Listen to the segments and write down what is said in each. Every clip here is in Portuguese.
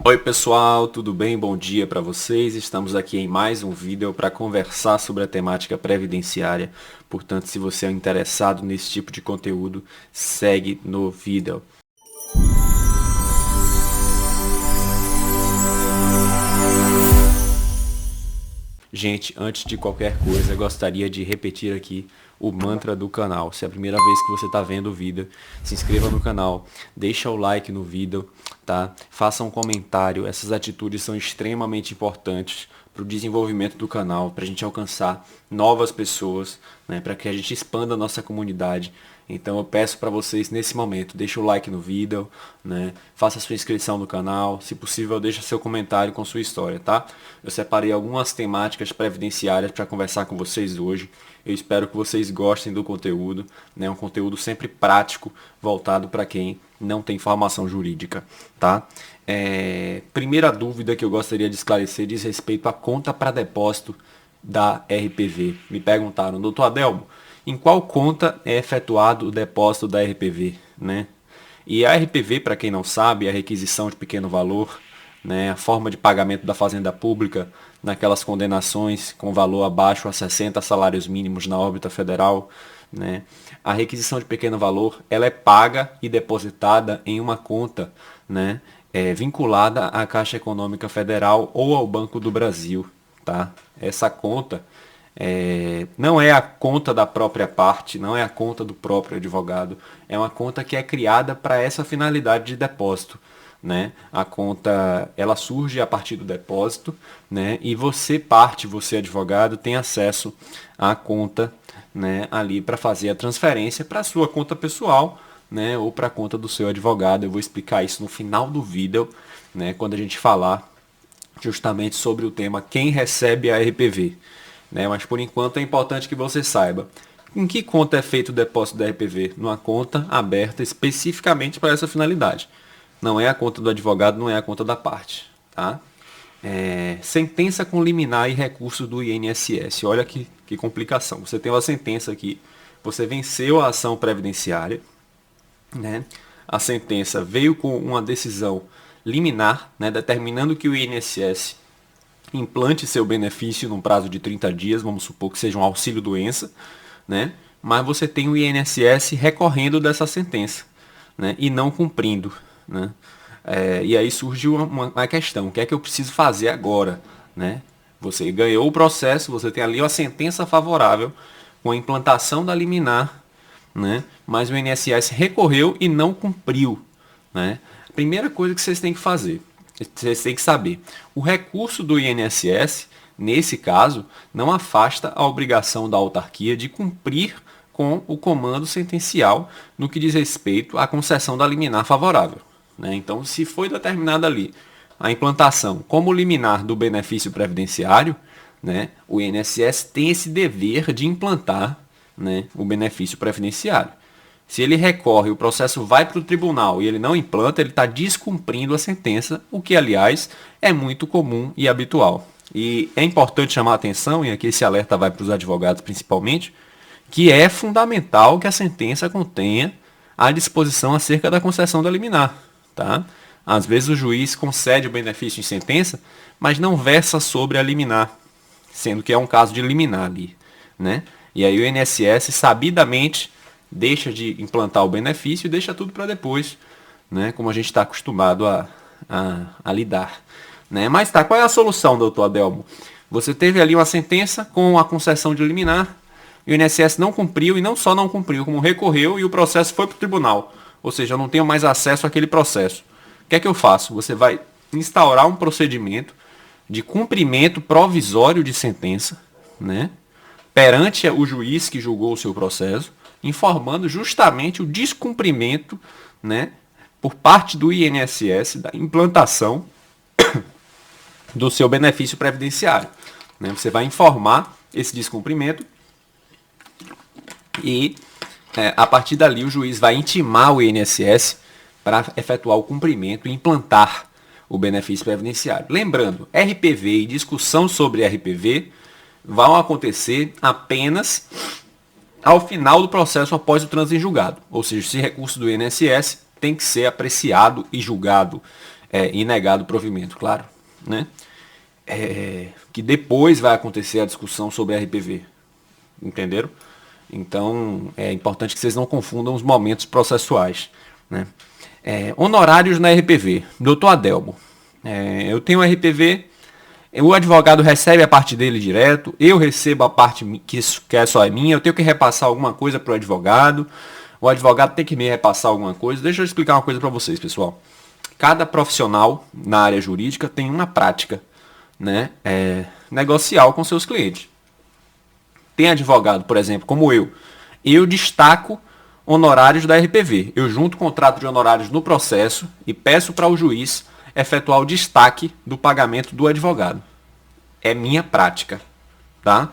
Oi pessoal, tudo bem? Bom dia para vocês. Estamos aqui em mais um vídeo para conversar sobre a temática previdenciária. Portanto, se você é interessado nesse tipo de conteúdo, segue no vídeo. Gente, antes de qualquer coisa, eu gostaria de repetir aqui o mantra do canal. Se é a primeira vez que você está vendo o vídeo, se inscreva no canal, deixa o like no vídeo, tá? Faça um comentário. Essas atitudes são extremamente importantes para o desenvolvimento do canal, para a gente alcançar novas pessoas, né? Para que a gente expanda a nossa comunidade. Então eu peço para vocês nesse momento, deixa o like no vídeo, né? Faça sua inscrição no canal, se possível deixa seu comentário com sua história, tá? Eu separei algumas temáticas previdenciárias para conversar com vocês hoje. Eu espero que vocês gostem do conteúdo, né? Um conteúdo sempre prático, voltado para quem não tem formação jurídica, tá? Primeira dúvida que eu gostaria de esclarecer diz respeito à conta para depósito da RPV. Me perguntaram, doutor Adelmo, em qual conta é efetuado o depósito da RPV, né? E a RPV, para quem não sabe, é a requisição de pequeno valor, né? A forma de pagamento da fazenda pública naquelas condenações com valor abaixo a 60 salários mínimos na órbita federal, né? A requisição de pequeno valor, ela é paga e depositada em uma conta, né? Vinculada à Caixa Econômica Federal ou ao Banco do Brasil, tá? Essa conta não é a conta da própria parte, não é a conta do próprio advogado, é uma conta que é criada para essa finalidade de depósito, né? A conta ela surge a partir do depósito, né? E você advogado, tem acesso à conta, né? Ali para fazer a transferência para a sua conta pessoal, né? Ou para a conta do seu advogado. Eu vou explicar isso no final do vídeo, né? Quando a gente falar justamente sobre o tema quem recebe a RPV, né? Mas por enquanto é importante que você saiba em que conta é feito o depósito da RPV. Numa conta aberta especificamente para essa finalidade. Não é a conta do advogado, não é a conta da parte, tá? Sentença com liminar e recurso do INSS. Olha que complicação. Você tem uma sentença aqui, você venceu a ação previdenciária, né? A sentença veio com uma decisão liminar, né, determinando que o INSS implante seu benefício num prazo de 30 dias, vamos supor que seja um auxílio-doença, né? Mas você tem o INSS recorrendo dessa sentença, né? E não cumprindo, né? E aí surge uma questão, o que é que eu preciso fazer agora, né? Você ganhou o processo, você tem ali uma sentença favorável com a implantação da liminar, né? Mas o INSS recorreu e não cumpriu, né? A primeira coisa que vocês têm que fazer, vocês têm que saber, o recurso do INSS, nesse caso, não afasta a obrigação da autarquia de cumprir com o comando sentencial no que diz respeito à concessão da liminar favorável, né? Então, se foi determinada ali a implantação como liminar do benefício previdenciário, né, o INSS tem esse dever de implantar, né, o benefício previdenciário. Se ele recorre, o processo vai para o tribunal e ele não implanta, ele está descumprindo a sentença, o que, aliás, é muito comum e habitual. E é importante chamar a atenção, e aqui esse alerta vai para os advogados principalmente, que é fundamental que a sentença contenha a disposição acerca da concessão da liminar, tá? Às vezes o juiz concede o benefício em sentença, mas não versa sobre a liminar, sendo que é um caso de liminar ali, né? E aí o INSS sabidamente deixa de implantar o benefício e deixa tudo para depois, né? Como a gente está acostumado a lidar, né? Mas tá, qual é a solução, doutor Adelmo? Você teve ali uma sentença com a concessão de liminar, e o INSS não cumpriu, e não só não cumpriu, como recorreu e o processo foi para o tribunal. Ou seja, eu não tenho mais acesso àquele processo. O que é que eu faço? Você vai instaurar um procedimento de cumprimento provisório de sentença, né, perante o juiz que julgou o seu processo, informando justamente o descumprimento, né, por parte do INSS da implantação do seu benefício previdenciário, né? Você vai informar esse descumprimento e a partir dali o juiz vai intimar o INSS para efetuar o cumprimento e implantar o benefício previdenciário. Lembrando, RPV e discussão sobre RPV vão acontecer apenas ao final do processo após o trânsito em julgado. Ou seja, esse recurso do INSS tem que ser apreciado e julgado e negado o provimento, claro, né? Que depois vai acontecer a discussão sobre RPV, entenderam? Então é importante que vocês não confundam os momentos processuais, né? Honorários na RPV. Doutor Adelmo, eu tenho RPV, o advogado recebe a parte dele direto, eu recebo a parte que é só minha, eu tenho que repassar alguma coisa para o advogado tem que me repassar alguma coisa. Deixa eu explicar uma coisa para vocês, pessoal. Cada profissional na área jurídica tem uma prática, né, negocial com seus clientes. Tem advogado, por exemplo, como eu destaco honorários da RPV. Eu junto o contrato de honorários no processo e peço para o juiz efetuar o destaque do pagamento do advogado. É minha prática, tá?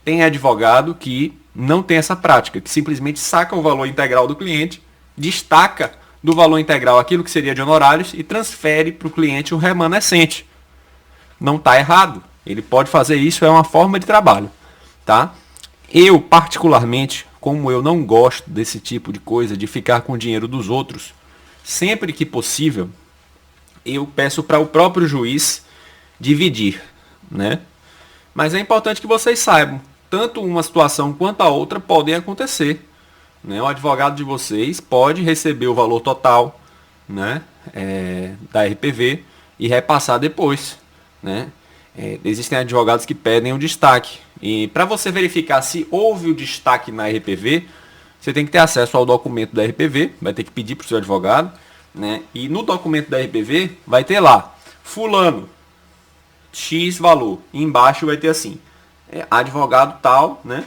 Tem advogado que não tem essa prática, que simplesmente saca o valor integral do cliente, destaca do valor integral aquilo que seria de honorários e transfere para o cliente o remanescente. Não está errado. Ele pode fazer isso, é uma forma de trabalho, tá? Eu, particularmente, como eu não gosto desse tipo de coisa, de ficar com o dinheiro dos outros, sempre que possível, eu peço para o próprio juiz dividir, né? Mas é importante que vocês saibam, tanto uma situação quanto a outra podem acontecer, né? O advogado de vocês pode receber o valor total, né, da RPV e repassar depois, né? Existem advogados que pedem o destaque. E para você verificar se houve o destaque na RPV, você tem que ter acesso ao documento da RPV, vai ter que pedir para o seu advogado, né? E no documento da RPV vai ter lá, fulano, X valor. E embaixo vai ter assim, advogado tal, né?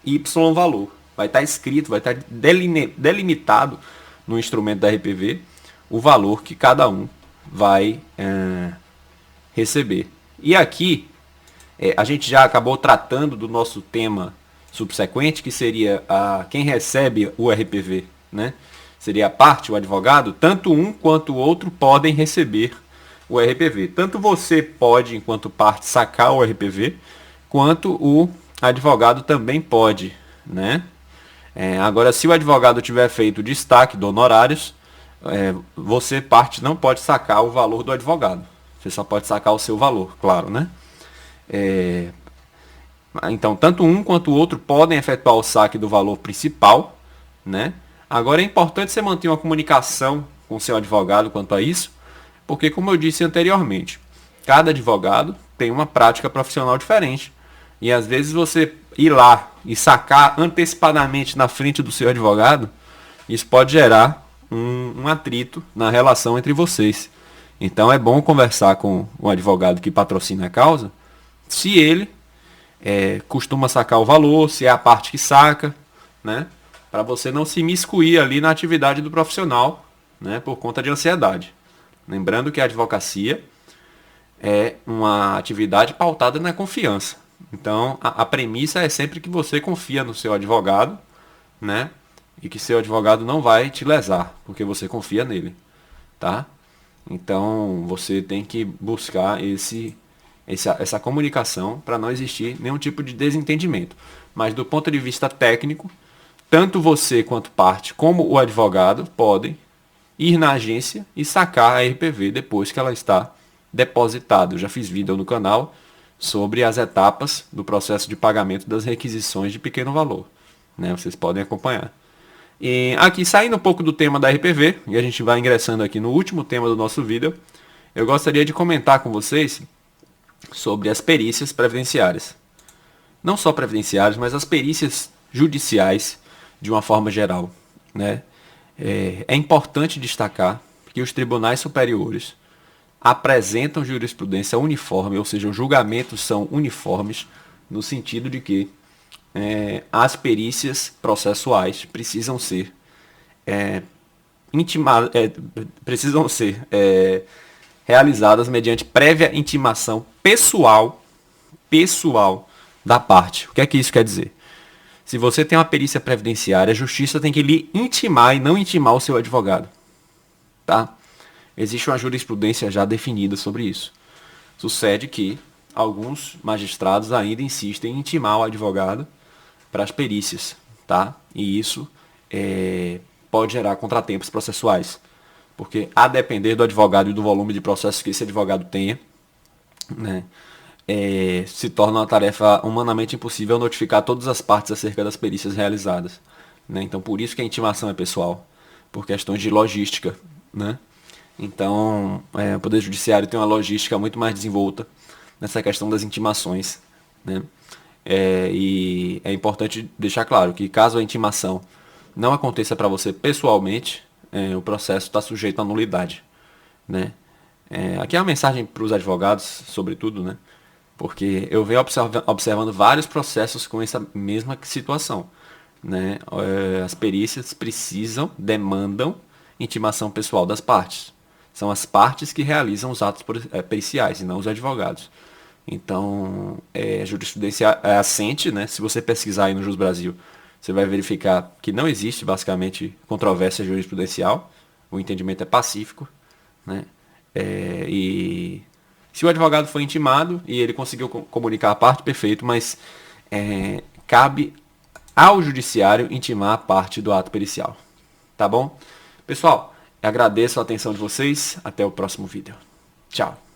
Y valor. Vai estar escrito, vai estar delimitado no instrumento da RPV o valor que cada um vai receber. E aqui, a gente já acabou tratando do nosso tema subsequente, que seria quem recebe o RPV, né? Seria a parte, o advogado. Tanto um quanto o outro podem receber o RPV. Tanto você pode, enquanto parte, sacar o RPV, quanto o advogado também pode, né? Agora, se o advogado tiver feito o destaque do honorários, você, parte, não pode sacar o valor do advogado. Você só pode sacar o seu valor, claro, né? Então, tanto um quanto o outro podem efetuar o saque do valor principal, né? Agora, é importante você manter uma comunicação com o seu advogado quanto a isso, porque, como eu disse anteriormente, cada advogado tem uma prática profissional diferente. E, às vezes, você ir lá e sacar antecipadamente na frente do seu advogado, isso pode gerar um atrito na relação entre vocês. Então, é bom conversar com o advogado que patrocina a causa, se ele costuma sacar o valor, se é a parte que saca, né? Para você não se imiscuir ali na atividade do profissional, né? Por conta de ansiedade. Lembrando que a advocacia é uma atividade pautada na confiança. Então, a premissa é sempre que você confia no seu advogado, né? E que seu advogado não vai te lesar, porque você confia nele, tá? Então, você tem que buscar essa comunicação para não existir nenhum tipo de desentendimento. Mas do ponto de vista técnico, tanto você quanto parte, como o advogado, podem ir na agência e sacar a RPV depois que ela está depositada. Eu já fiz vídeo no canal sobre as etapas do processo de pagamento das requisições de pequeno valor, né? Vocês podem acompanhar. E aqui, saindo um pouco do tema da RPV, e a gente vai ingressando aqui no último tema do nosso vídeo, eu gostaria de comentar com vocês sobre as perícias previdenciárias. Não só previdenciárias, mas as perícias judiciais de uma forma geral, né? É importante destacar que os tribunais superiores apresentam jurisprudência uniforme, ou seja, os julgamentos são uniformes, no sentido de que as perícias processuais precisam ser realizadas mediante prévia intimação pessoal da parte. O que é que isso quer dizer? Se você tem uma perícia previdenciária, a justiça tem que lhe intimar e não intimar o seu advogado, tá? Existe uma jurisprudência já definida sobre isso. Sucede que alguns magistrados ainda insistem em intimar o advogado para as perícias, tá? E isso pode gerar contratempos processuais. porque a depender do advogado e do volume de processos que esse advogado tenha, né, se torna uma tarefa humanamente impossível notificar todas as partes acerca das perícias realizadas, né? Então, por isso que a intimação é pessoal, por questões de logística, né? Então, o Poder Judiciário tem uma logística muito mais desenvolta nessa questão das intimações, né? E é importante deixar claro que caso a intimação não aconteça para você pessoalmente, o processo está sujeito à nulidade, né? Aqui é uma mensagem para os advogados, sobretudo, né? Porque eu venho observando vários processos com essa mesma situação, né? As perícias demandam intimação pessoal das partes. São as partes que realizam os atos periciais e não os advogados. Então, a jurisprudência é assente, né? Se você pesquisar aí no Jus Brasil, você vai verificar que não existe basicamente controvérsia jurisprudencial. O entendimento é pacífico, né? E se o advogado foi intimado e ele conseguiu comunicar a parte, perfeito, mas cabe ao judiciário intimar a parte do ato pericial. Tá bom? Pessoal, agradeço a atenção de vocês. Até o próximo vídeo. Tchau.